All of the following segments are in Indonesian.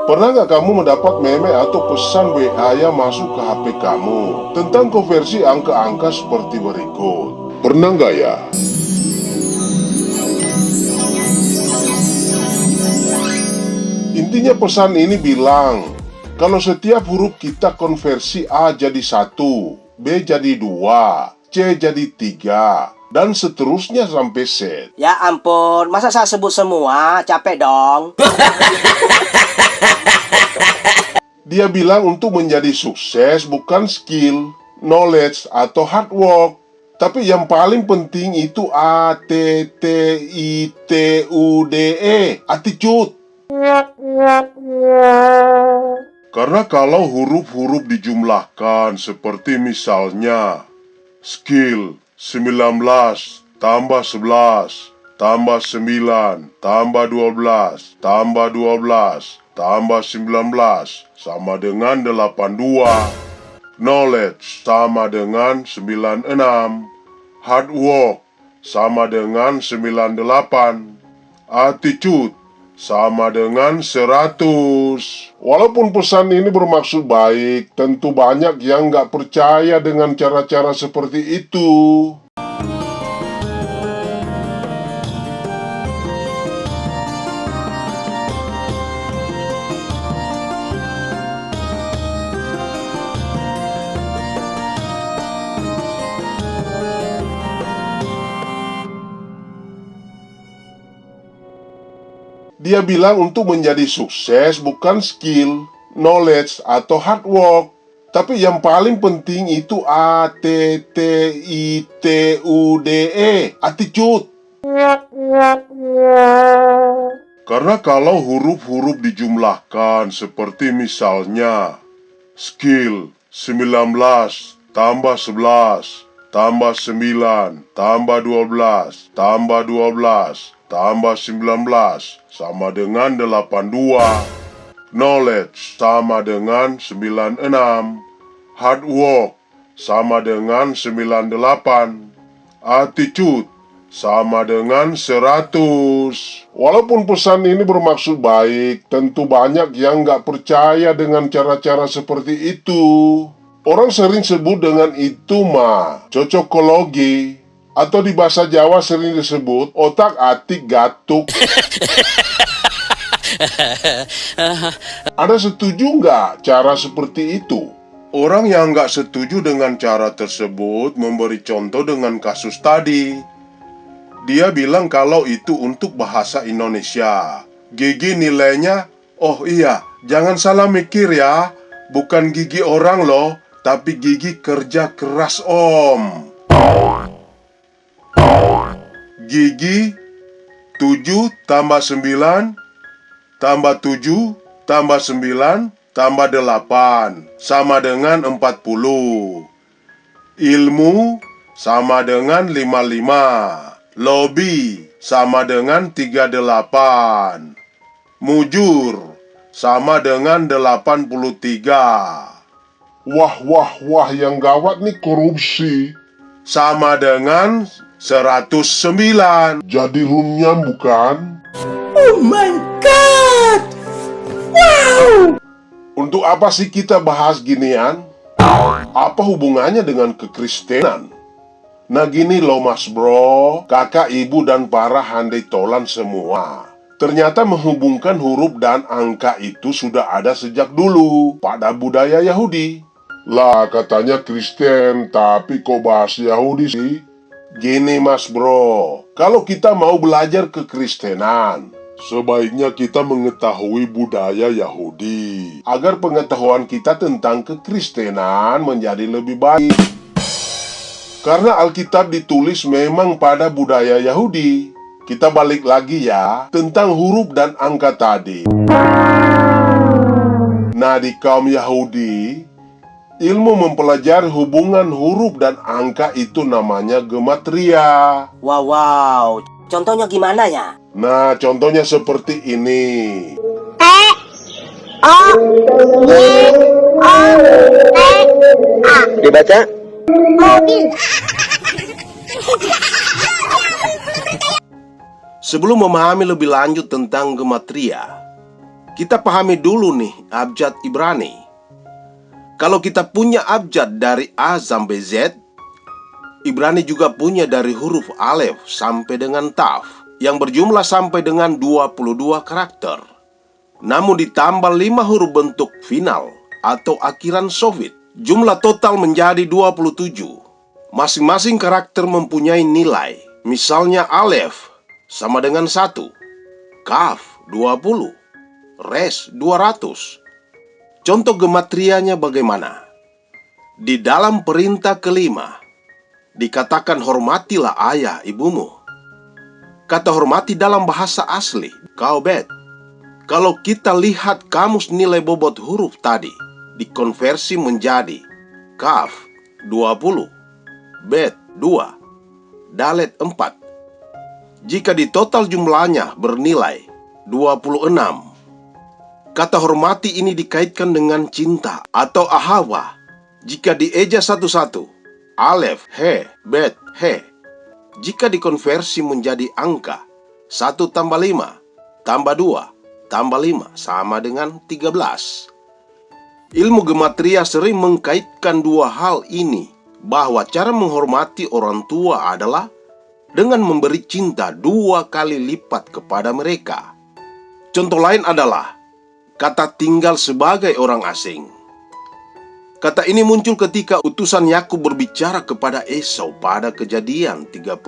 Pernah nggak kamu mendapat meme atau pesan WA yang masuk ke HP kamu tentang konversi angka-angka seperti berikut? Pernah nggak ya? Intinya pesan ini bilang, kalau setiap huruf kita konversi A jadi 1, B jadi 2, C jadi 3, dan seterusnya sampai Z. Ya ampun, masa saya sebut semua? Capek dong. Dia bilang untuk menjadi sukses bukan skill, knowledge, atau hard work. Tapi yang paling penting itu ATTITUDE, attitude. Karena kalau huruf-huruf dijumlahkan seperti misalnya skill 19 tambah 11 tambah 9 tambah 12 tambah 12 tambah 19 sama dengan 82. Knowledge sama dengan 96. Hard work sama dengan 98. Attitude sama dengan 100. Walaupun pesan ini bermaksud baik, tentu banyak yang nggak percaya dengan cara-cara seperti itu. Dia bilang untuk menjadi sukses bukan skill, knowledge, atau hard work. Tapi yang paling penting itu ATTITUDE, attitude. Karena kalau huruf-huruf dijumlahkan seperti misalnya skill 19 tambah 11 tambah 9 tambah 12 tambah 12 tambah 19 sama dengan 82. Knowledge sama dengan 96. Hard work sama dengan 98. Attitude sama dengan 100. Walaupun pesan ini bermaksud baik, tentu banyak yang nggak percaya dengan cara-cara seperti itu. Orang sering sebut dengan itu cocokologi. Atau di bahasa Jawa sering disebut otak-atik gatuk. Ada setuju nggak cara seperti itu? Orang yang nggak setuju dengan cara tersebut memberi contoh dengan kasus tadi. Dia bilang kalau itu untuk bahasa Indonesia. Gigi nilainya, oh iya, jangan salah mikir ya. Bukan gigi orang loh, tapi gigi kerja keras om. Gigi 7 tambah 9 tambah 7 tambah 9 tambah 8 sama dengan 40. Ilmu sama dengan 55. Lobby sama dengan 38. Mujur sama dengan 83. Wah, yang gawat nih korupsi. Sama dengan 109. Jadi runyam bukan? Oh my god! Wow! Untuk apa sih kita bahas ginian? Apa hubungannya dengan kekristenan? Nah gini loh mas bro, kakak, ibu, dan para handai tolan semua. Ternyata menghubungkan huruf dan angka itu sudah ada sejak dulu pada budaya Yahudi. Lah katanya Kristen, tapi kok bahas Yahudi sih? Gini mas bro, kalau kita mau belajar kekristenan, sebaiknya kita mengetahui budaya Yahudi agar pengetahuan kita tentang kekristenan menjadi lebih baik. Karena Alkitab ditulis memang pada budaya Yahudi. Kita balik lagi ya tentang huruf dan angka tadi. Nah di kaum Yahudi, ilmu mempelajari hubungan huruf dan angka itu namanya gematria. Wow. Contohnya gimana ya? Nah, contohnya seperti ini. Dibaca? Sebelum memahami lebih lanjut tentang gematria, Kita pahami dulu nih abjad Ibrani. Kalau kita punya abjad dari A sampai Z, Ibrani juga punya dari huruf Alef sampai dengan Taf, yang berjumlah sampai dengan 22 karakter. Namun ditambah 5 huruf bentuk final atau akhiran sofit, jumlah total menjadi 27. Masing-masing karakter mempunyai nilai. Misalnya Alef sama dengan 1, Kaf 20, Res 200. Contoh gematrianya bagaimana? Di dalam perintah kelima dikatakan hormatilah ayah ibumu. Kata hormati dalam bahasa asli kaubet. Kalau kita lihat kamus nilai bobot huruf tadi dikonversi menjadi Kaf 20, Bet 2, Dalet 4. Jika di total jumlahnya bernilai 26. Kata hormati ini dikaitkan dengan cinta atau ahawa. Jika dieja satu-satu, Alef, He, Bet, He. Jika dikonversi menjadi angka 1 tambah 5 tambah 2 tambah 5 sama dengan 13. Ilmu gematria sering mengkaitkan dua hal ini, bahwa cara menghormati orang tua adalah dengan memberi cinta 2 kali lipat kepada mereka. Contoh lain adalah kata tinggal sebagai orang asing. Kata ini muncul ketika utusan Yakub berbicara kepada Esau pada Kejadian 32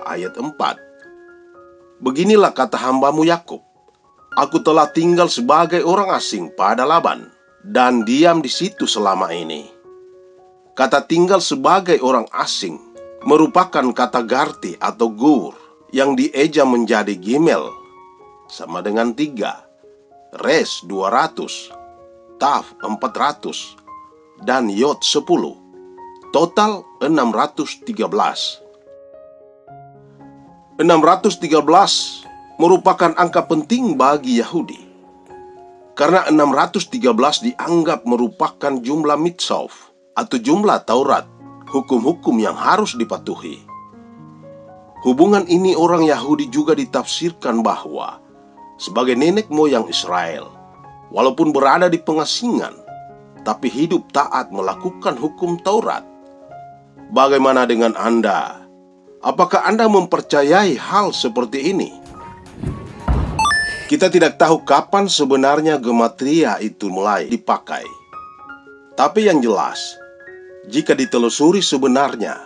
ayat 4. Beginilah kata hambamu Yakub, aku telah tinggal sebagai orang asing pada Laban dan diam di situ selama ini. Kata tinggal sebagai orang asing merupakan kata garti atau gur yang dieja menjadi gimel sama dengan 3, Res 200, Taf 400, dan Yod 10. Total 613. 613 merupakan angka penting bagi Yahudi, karena 613 dianggap merupakan jumlah Mitzvah atau jumlah Taurat, hukum-hukum yang harus dipatuhi. Hubungan ini orang Yahudi juga ditafsirkan bahwa sebagai nenek moyang Israel, walaupun berada di pengasingan, tapi hidup taat melakukan hukum Taurat. Bagaimana dengan Anda? Apakah Anda mempercayai hal seperti ini? Kita tidak tahu kapan sebenarnya gematria itu mulai dipakai. Tapi yang jelas, jika ditelusuri sebenarnya,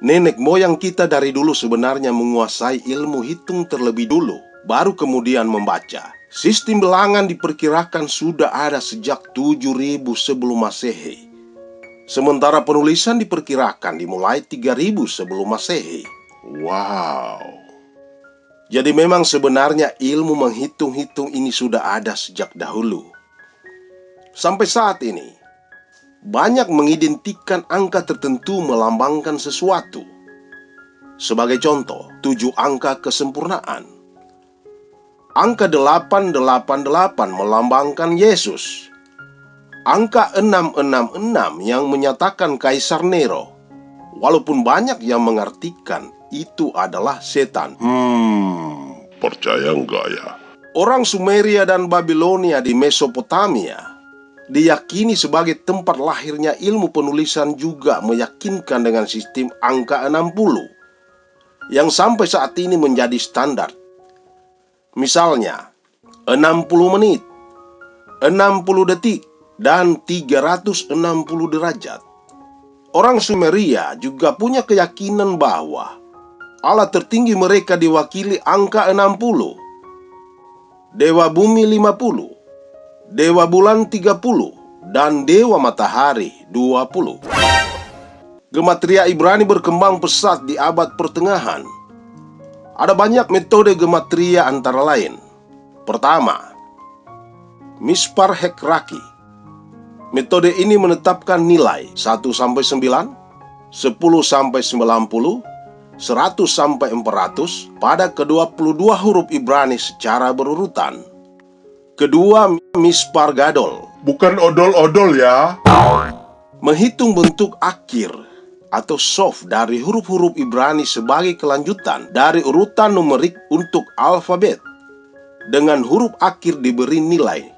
nenek moyang kita dari dulu sebenarnya menguasai ilmu hitung terlebih dulu, baru kemudian membaca. Sistem bilangan diperkirakan sudah ada sejak 7.000 sebelum Masehi. Sementara penulisan diperkirakan dimulai 3.000 sebelum Masehi. Wow. Jadi memang sebenarnya ilmu menghitung-hitung ini sudah ada sejak dahulu. Sampai saat ini, banyak mengidentikan angka tertentu melambangkan sesuatu. Sebagai contoh, 7 angka kesempurnaan. Angka 888 melambangkan Yesus. Angka 666 yang menyatakan Kaisar Nero, walaupun banyak yang mengartikan itu adalah setan. Percaya enggak ya? Orang Sumeria dan Babilonia di Mesopotamia diyakini sebagai tempat lahirnya ilmu penulisan juga meyakinkan dengan sistem angka 60 yang sampai saat ini menjadi standar. Misalnya 60 menit, 60 detik, dan 360 derajat. Orang Sumeria juga punya keyakinan bahwa Allah tertinggi mereka diwakili angka 60, Dewa Bumi 50, Dewa Bulan 30, dan Dewa Matahari 20. Gematria Ibrani berkembang pesat di abad pertengahan. Ada banyak metode gematria antara lain. Pertama, Mispar Hekraki. Metode ini menetapkan nilai 1 sampai 9, 10 sampai 90, 100 sampai 400 pada ke-22 huruf Ibrani secara berurutan. Kedua, Mispar Gadol. Bukan odol-odol ya. Menghitung bentuk akhir atau sof dari huruf-huruf Ibrani sebagai kelanjutan dari urutan numerik untuk alfabet. dengan huruf akhir diberi nilai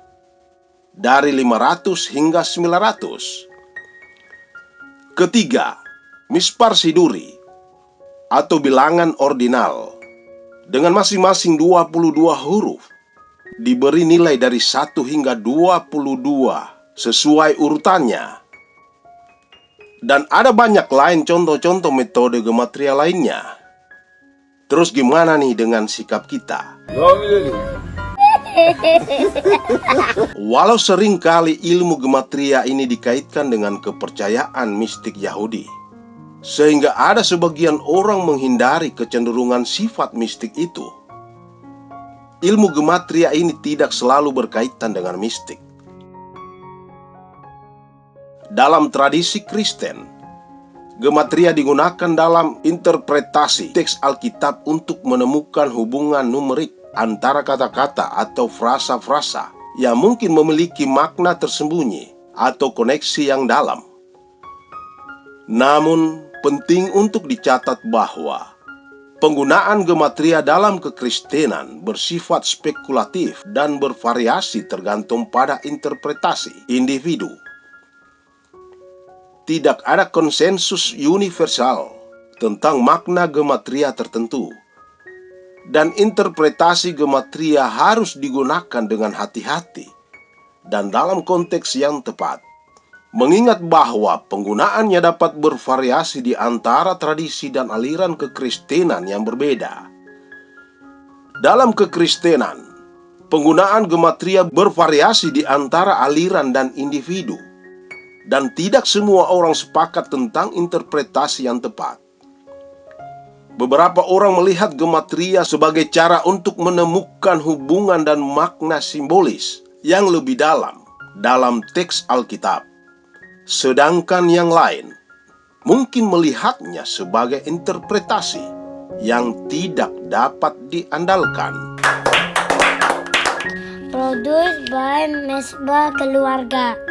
dari 500 hingga 900. Ketiga, mispar siduri atau bilangan ordinal dengan masing-masing 22 huruf diberi nilai dari 1 hingga 22 sesuai urutannya. Dan ada banyak lain contoh-contoh metode gematria lainnya. Terus gimana nih dengan sikap kita? Walau seringkali ilmu gematria ini dikaitkan dengan kepercayaan mistik Yahudi, sehingga ada sebagian orang menghindari kecenderungan sifat mistik itu. Ilmu gematria ini tidak selalu berkaitan dengan mistik. Dalam tradisi Kristen, gematria digunakan dalam interpretasi teks Alkitab untuk menemukan hubungan numerik antara kata-kata atau frasa-frasa yang mungkin memiliki makna tersembunyi atau koneksi yang dalam. Namun, penting untuk dicatat bahwa penggunaan gematria dalam kekristenan bersifat spekulatif dan bervariasi tergantung pada interpretasi individu. Tidak ada konsensus universal tentang makna gematria tertentu, dan interpretasi gematria harus digunakan dengan hati-hati dan dalam konteks yang tepat, mengingat bahwa penggunaannya dapat bervariasi di antara tradisi dan aliran kekristenan yang berbeda. Dalam kekristenan, penggunaan gematria bervariasi di antara aliran dan individu, dan tidak semua orang sepakat tentang interpretasi yang tepat. Beberapa orang melihat gematria sebagai cara untuk menemukan hubungan dan makna simbolis yang lebih dalam teks Alkitab. Sedangkan yang lain mungkin melihatnya sebagai interpretasi yang tidak dapat diandalkan. Produced by Mesbah Keluarga.